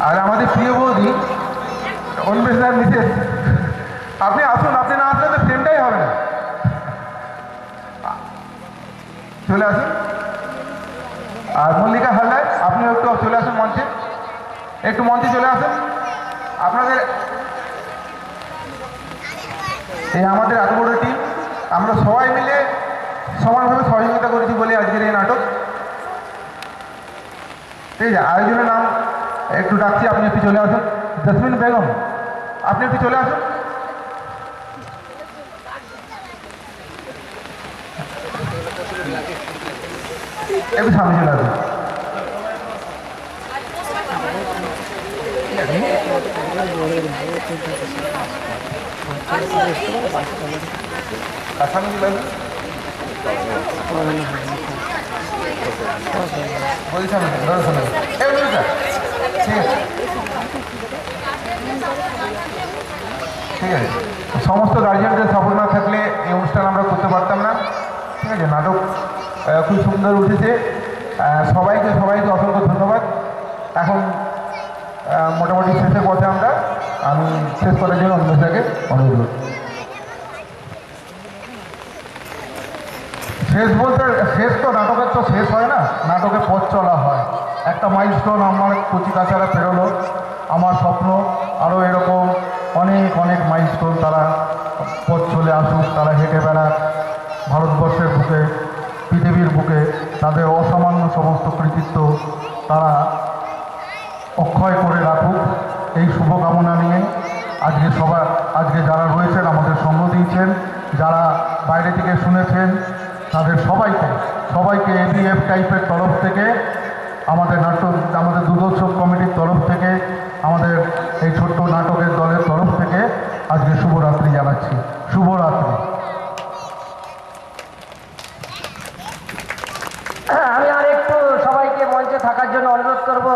আর আমাদের প্রিয় বৌদি অন্বেষার মিসেস, আপনি আসুন, আপনি না আসলে তো ট্রেনটাই হবে না। চলে আসুন। আর মল্লিকা হালদার, আপনিও একটু চলে আসুন মঞ্চে, একটু মঞ্চে চলে আসুন। আপনাদের এই আমাদের এত বড় টিম, আমরা সবাই মিলে সমানভাবে সহযোগিতা করেছি বলে আজকের এই নাটক। ঠিক আছে, আয়োজনের নাম একটু ডাকছি, আপনি একটু চলে আসুন। জসমিন বেগম, আপনি একটু চলে আসুন। একটু সামনে চলে আসুন। সামনে চলে আসুন। বলছি সামনে সামনে। ঠিক আছে, ঠিক আছে। সমস্ত গার্জিয়ানদের সাপোর্ট না থাকলে এই অনুষ্ঠান আমরা করতে পারতাম না। ঠিক আছে, নাটক খুব সুন্দর উঠেছে। সবাইকে অসংখ্য ধন্যবাদ। এখন মোটামুটি শেষের পথে আমরা, আমি শেষ করার জন্য অন্বেষাকে অনুরোধ করছি। শেষ বলতে শেষ তো নাটকের তো শেষ হয় না, নাটকের পথ চলা হয়। একটা মাইলস্টোন আমার কচিকাচারা পেরোলো। আমার স্বপ্ন আরও এরকম অনেক অনেক মাইলস্টোন তারা পথ চলে আসুক, তারা হেঁটে বেড়াক ভারতবর্ষের বুকে, পৃথিবীর বুকে। তাদের অসামান্য সমস্ত কৃতিত্ব তারা অক্ষয় করে রাখুক, এই শুভকামনা নিয়ে আজকে যারা রয়েছেন, আমাদের সঙ্গ দিয়েছেন, যারা বাইরে থেকে শুনেছেন, তাদের সবাইকে এবিএফ টাইপের তরফ থেকে, আমাদের দুর্গোৎসব কমিটির তরফ থেকে, আমাদের এই ছোট্ট নাটকের দলের তরফ থেকে আজকে শুভরাত্রি জানাচ্ছি। শুভরাত্রি। আমি আর একটু সবাইকে মঞ্চে থাকার জন্য অনুরোধ করব।